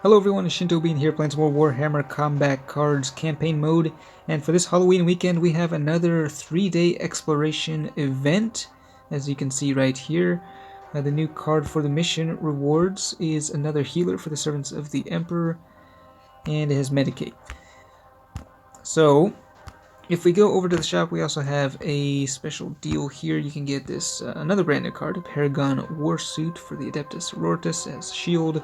Hello everyone, it's Shinto Bean here playing some more Warhammer Combat Cards campaign mode, and for this Halloween weekend we have another 3-day exploration event. As you can see right here, the new card for the mission rewards is another healer for the servants of the Emperor, and it has Medicate. So, if we go over to the shop, we also have a special deal here. You can get this another brand new card, a Paragon Warsuit for the Adeptus Sororitas as shield,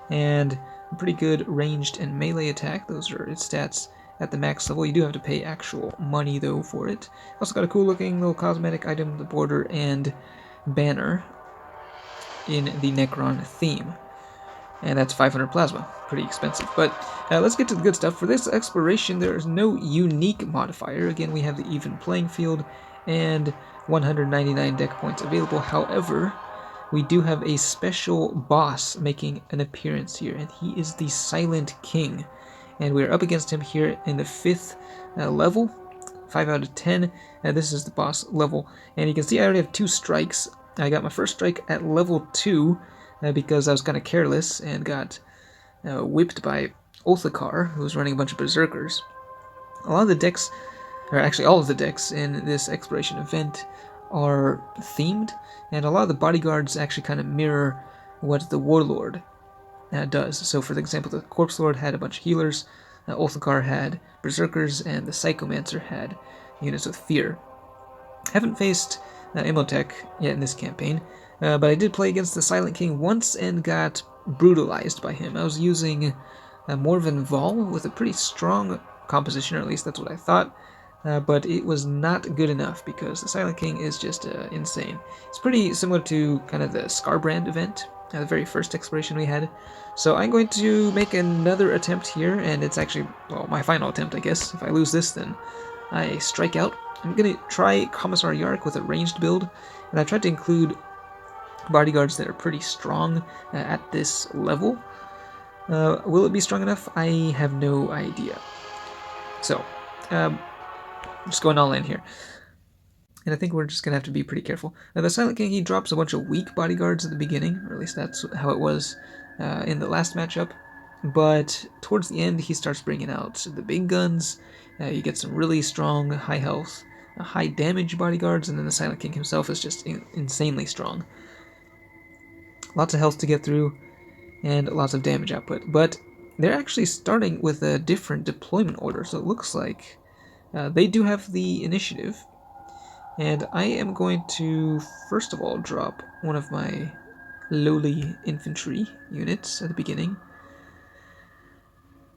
and a pretty good ranged and melee attack. Those are its stats at the max level. You do have to pay actual money though for it. Also got a cool looking little cosmetic item, the border and banner in the Necron theme. And that's 500 plasma. Pretty expensive. But let's get to the good stuff. For this exploration, there is no unique modifier. Again, we have the even playing field and 199 deck points available. However, we do have a special boss making an appearance here, and he is the Silent King. And we're up against him here in the 5th level, 5 out of 10. This is the boss level. And you can see I already have 2 strikes. I got my first strike at level 2, because I was kind of careless and got whipped by Othakar, who was running a bunch of berserkers. A lot of the decks, or actually all of the decks in this exploration event, are themed, and a lot of the bodyguards actually kind of mirror what the Warlord does. So, for example, the Corpse Lord had a bunch of healers, Othakar had berserkers, and the Psychomancer had units with fear. Haven't faced Imhotep yet in this campaign, but I did play against the Silent King once and got brutalized by him. I was using Morven Vol with a pretty strong composition, or at least that's what I thought, but it was not good enough because the Silent King is just insane. It's pretty similar to kind of the Scarbrand event, the very first exploration we had. So I'm going to make another attempt here, and it's actually, well, my final attempt, I guess. If I lose this, then I strike out. I'm going to try Commissar Yark with a ranged build, and I've tried to include bodyguards that are pretty strong at this level. Will it be strong enough? I have no idea. So, just going all in here. And I think we're just going to have to be pretty careful. Now, the Silent King, he drops a bunch of weak bodyguards at the beginning, or at least that's how it was in the last matchup. But towards the end, he starts bringing out the big guns. You get some really strong, high health, high damage bodyguards, and then the Silent King himself is just insanely strong. Lots of health to get through, and lots of damage output. But they're actually starting with a different deployment order, so it looks like they do have the initiative. And I am going to, first of all, drop one of my lowly infantry units at the beginning.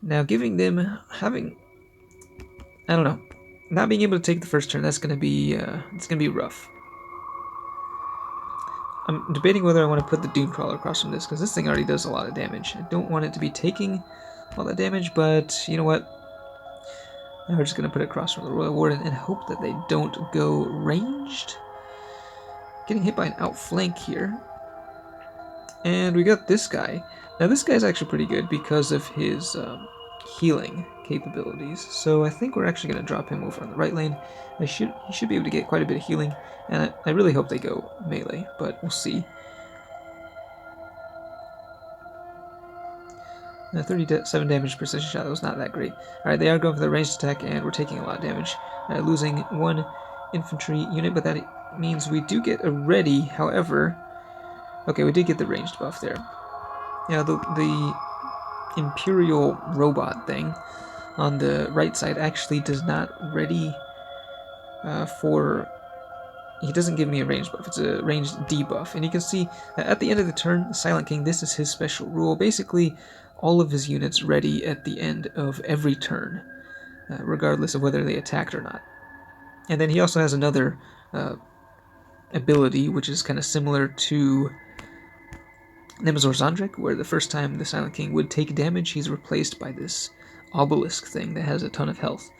Now, giving them, I don't know, not being able to take the first turn, that's going to be, it's going to be rough. I'm debating whether I want to put the Dunecrawler across from this, because this thing already does a lot of damage. I don't want it to be taking all that damage, but you know what? We're just going to put it across from the Royal Warden and hope that they don't go ranged. Getting hit by an outflank here. And we got this guy. Now this guy's actually pretty good because of his healing capabilities. So I think we're actually going to drop him over on the right lane. He should be able to get quite a bit of healing. And I really hope they go melee, but we'll see. 37 damage precision shot, that was not that great. Alright, they are going for the ranged attack, and we're taking a lot of damage. Losing one infantry unit, but that means we do get a ready. However, okay, we did get the ranged buff there. Yeah, the Imperial robot thing on the right side actually does not ready for... He doesn't give me a ranged buff, it's a ranged debuff. And you can see at the end of the turn, Silent King, this is his special rule. Basically, all of his units ready at the end of every turn, regardless of whether they attacked or not. And then he also has another ability, which is kind of similar to Nemazor Zandrek, where the first time the Silent King would take damage, he's replaced by this obelisk thing that has a ton of health.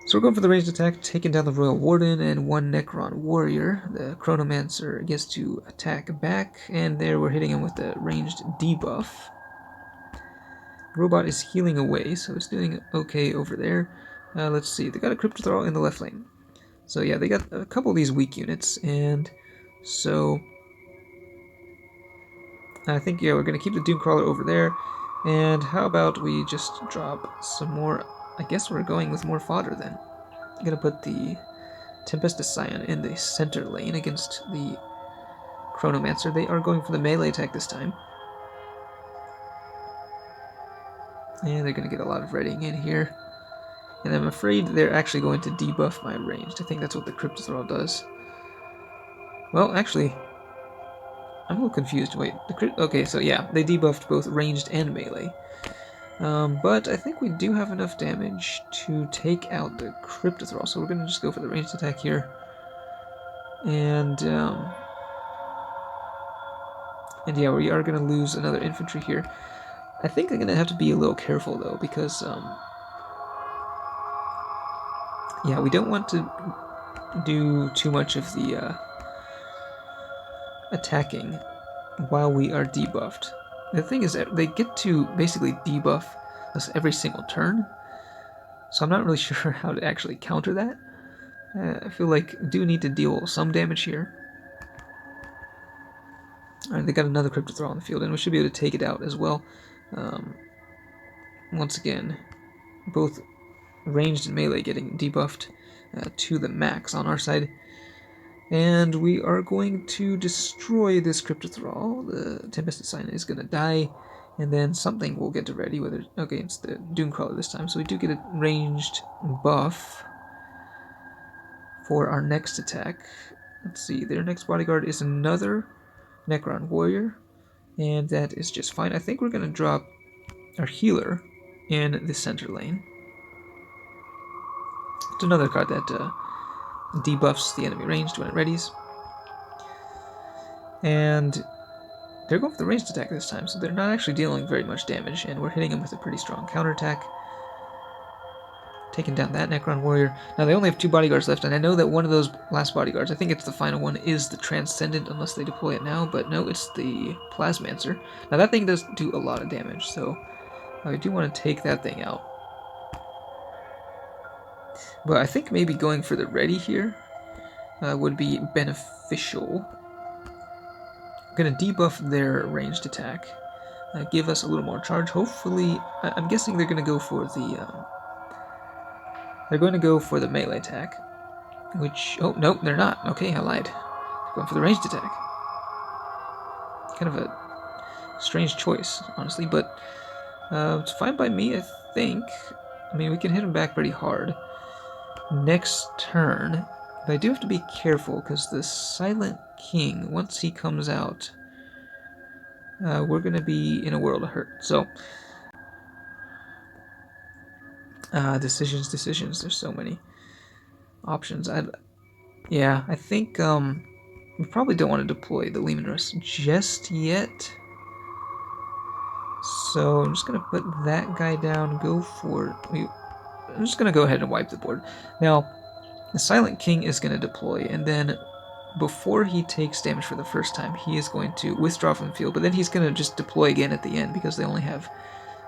So we're going for the ranged attack, taking down the Royal Warden and one Necron warrior. The Chronomancer gets to attack back, and there we're hitting him with the ranged debuff. The robot is healing away, so it's doing okay over there. Let's see, they got a Crypto Thrall in the left lane. So yeah, they got a couple of these weak units, and so I think, yeah, we're going to keep the Doomcrawler over there. And how about we just drop some more... I guess we're going with more fodder then. I'm going to put the Tempestus Scion in the center lane against the Chronomancer. They are going for the melee attack this time. And they're going to get a lot of readying in here. And I'm afraid they're actually going to debuff my ranged. I think that's what the Cryptothrall does. Well, actually, I'm a little confused. Wait, okay, so yeah, they debuffed both ranged and melee. But I think we do have enough damage to take out the Cryptothrall, so we're going to just go for the ranged attack here. And yeah, we are going to lose another infantry here. I think I'm going to have to be a little careful, though, because, yeah, we don't want to do too much of the attacking while we are debuffed. The thing is that they get to basically debuff us every single turn, so I'm not really sure how to actually counter that. I feel like I do need to deal some damage here. Alright, they got another Cryptothrall on the field, and we should be able to take it out as well. Once again, both ranged and melee getting debuffed to the max on our side. And we are going to destroy this Cryptothrall. The Tempestus Scion is going to die, and then something will get to ready, whether... Okay, it's the Doomcrawler this time, so we do get a ranged buff for our next attack. Let's see, their next bodyguard is another Necron warrior, and that is just fine. I think we're going to drop our healer in the center lane. It's another card that debuffs the enemy ranged when it readies. And they're going for the ranged attack this time, so they're not actually dealing very much damage, and we're hitting them with a pretty strong counterattack. Taking down that Necron warrior. Now they only have 2 bodyguards left, and I know that one of those last bodyguards, I think it's the final one, is the Transcendent, unless they deploy it now, but no, it's the Plasmancer. Now that thing does do a lot of damage, so I do want to take that thing out. But I think maybe going for the ready here would be beneficial. I'm going to debuff their ranged attack, give us a little more charge. Hopefully, I'm guessing they're going to go for the melee attack, which... Oh, nope, they're not. Okay, I lied. They're going for the ranged attack. Kind of a strange choice, honestly, but it's fine by me, I think. I mean, we can hit them back pretty hard next turn, but I do have to be careful, because the Silent King, once he comes out, we're going to be in a world of hurt. So, decisions, there's so many options. I think we probably don't want to deploy the Leman Russ just yet. So I'm just going to put that guy down, go for... I'm just going to go ahead and wipe the board. Now, the Silent King is going to deploy, and then before he takes damage for the first time, he is going to withdraw from the field, but then he's going to just deploy again at the end, because they only have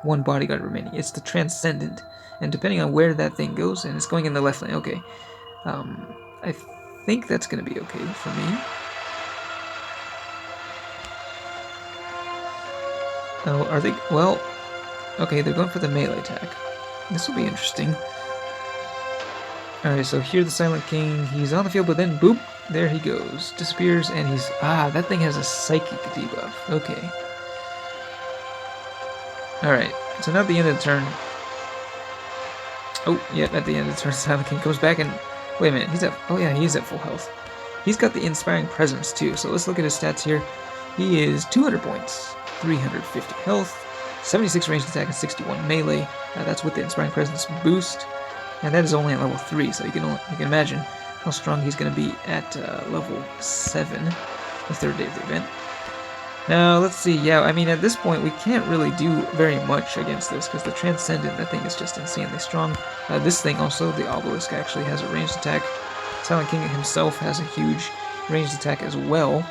1 bodyguard remaining. It's the Transcendent, and depending on where that thing goes, and it's going in the left lane, okay. I think that's going to be okay for me. Oh, are they... Well, okay, they're going for the melee attack. This will be interesting. Alright, so here the Silent King, he's on the field, but then boop, there he goes. Disappears, and he's... Ah, that thing has a psychic debuff. Okay. Alright, so now at the end of the turn... Oh, yeah, at the end of the turn, Silent King comes back and... Wait a minute, he's at... Oh yeah, he's at full health. He's got the Inspiring Presence, too, so let's look at his stats here. He is 200 points, 350 health, 76 ranged attack, and 61 melee. That's with the Inspiring Presence boost, and that is only at level 3, so you can imagine how strong he's going to be at level 7, the 3rd day of the event. Now, let's see, yeah, I mean, at this point, we can't really do very much against this, because the Transcendent, that thing is just insanely strong. This thing also, the Obelisk, actually has a ranged attack. Silent King himself has a huge ranged attack as well.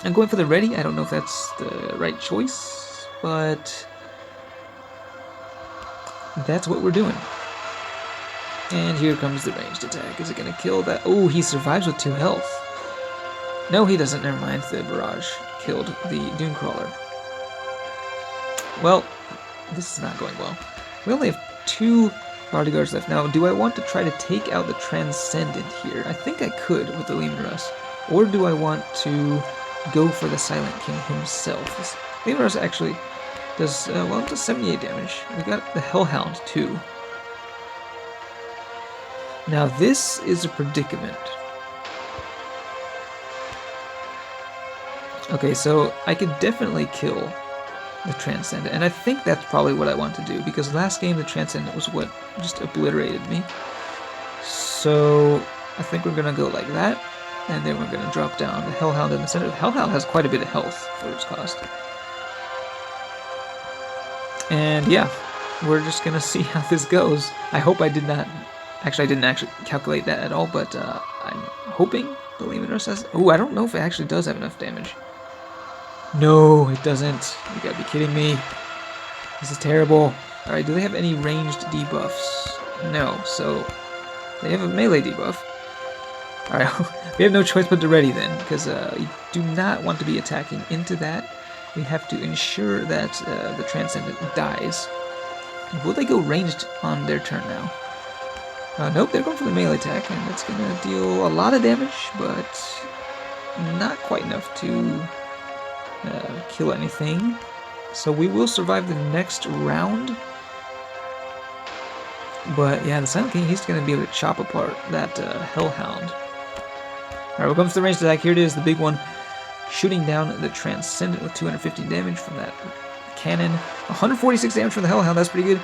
I'm going for the ready. I don't know if that's the right choice, but that's what we're doing. And here comes the ranged attack. Is it going to kill that? Oh, he survives with 2 health. No, he doesn't. Never mind. The barrage killed the Dunecrawler. Well, this is not going well. We only have 2 bodyguards left. Now, do I want to try to take out the Transcendent here? I think I could with the Leman Russ. Or do I want to go for the Silent King himself? This Leman Russ actually does, well, it does 78 damage. We got the Hellhound too. Now, this is a predicament. Okay, so I could definitely kill the Transcendent, and I think that's probably what I want to do, because last game the Transcendent was what just obliterated me. So I think we're gonna go like that, and then we're gonna drop down the Hellhound in the center. The Hellhound has quite a bit of health for its cost. And yeah, we're just gonna see how this goes. I hope I did not... Actually, I didn't actually calculate that at all, but I'm hoping the Leman Russ has... Oh, I don't know if it actually does have enough damage. No, it doesn't. You gotta be kidding me. This is terrible. Alright, do they have any ranged debuffs? No, so they have a melee debuff. Alright, we have no choice but to ready then, because you do not want to be attacking into that. We have to ensure that the Transcendent dies. Will they go ranged on their turn now? Nope, they're going for the melee attack, and that's going to deal a lot of damage, but not quite enough to kill anything. So we will survive the next round. But yeah, the Silent King, he's going to be able to chop apart that Hellhound. Alright, we're going for the ranged attack. Here it is, the big one. Shooting down the Transcendent with 250 damage from that cannon. 146 damage from the Hellhound, that's pretty good.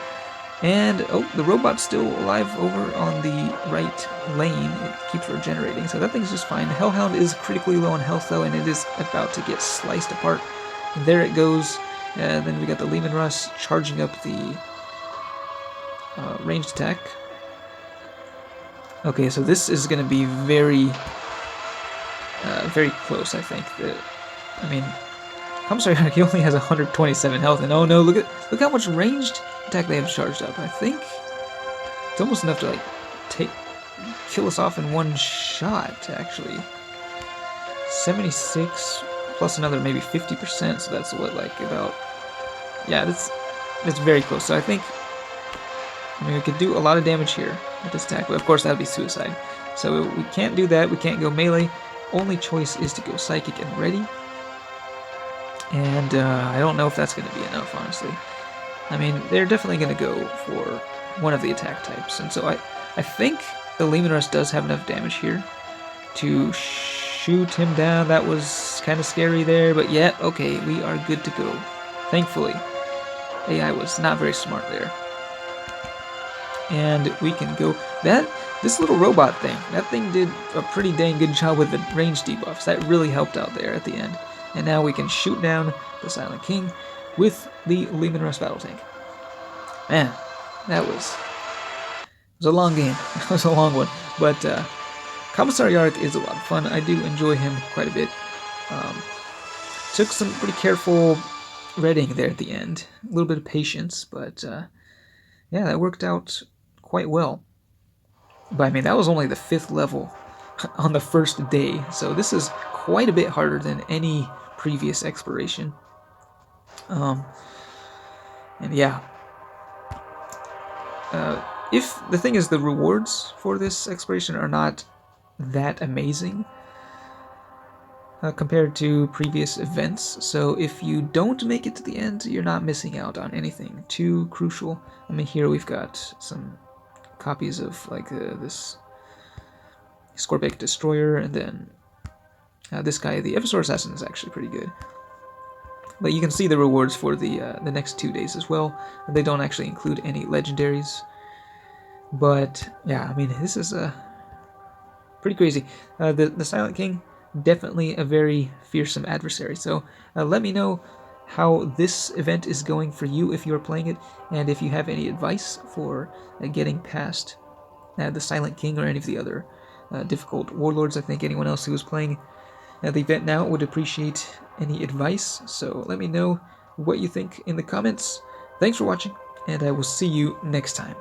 And, oh, the robot's still alive over on the right lane. It keeps regenerating, so that thing's just fine. The Hellhound is critically low on health, though, and it is about to get sliced apart. And there it goes. Then we got the Leman Russ charging up the ranged attack. Okay, so this is going to be very, very close, I think. I mean, Commissary Ark, he only has 127 health, and oh no, look how much ranged attack they have charged up. I think it's almost enough to like kill us off in one shot, actually. 76 plus another maybe 50%, so that's what, like, about, yeah, that's very close. So I think, I mean, we could do a lot of damage here with this attack, but of course that would be suicide. So we can't do that, we can't go melee. Only choice is to go psychic and ready. And I don't know if that's going to be enough, honestly. I mean, they're definitely going to go for one of the attack types. And so I think the Leman Russ does have enough damage here to shoot him down. That was kind of scary there, but yeah, okay, we are good to go. Thankfully, AI was not very smart there. And we can go... This little robot thing, that thing did a pretty dang good job with the range debuffs. That really helped out there at the end. And now we can shoot down the Silent King with the Leman Russ battle tank. Man, that was a long game. It was a long one. But Commissary Ark is a lot of fun. I do enjoy him quite a bit. Took some pretty careful readying there at the end. A little bit of patience, but yeah, that worked out quite well. But I mean, that was only the 5th level on the first day, so this is quite a bit harder than any previous exploration. And yeah, if the thing is, the rewards for this exploration are not that amazing compared to previous events, so if you don't make it to the end, you're not missing out on anything too crucial. I mean, here we've got some copies of like this Scorpic Destroyer, and then this guy, the Eversor Assassin, is actually pretty good. But you can see the rewards for the next 2 days as well. They don't actually include any legendaries. But yeah, I mean, this is pretty crazy. The Silent King, definitely a very fearsome adversary. So let me know how this event is going for you if you're playing it, and if you have any advice for getting past the Silent King or any of the other difficult warlords. I think anyone else who is playing the event now would appreciate any advice, so let me know what you think in the comments. Thanks for watching, and I will see you next time.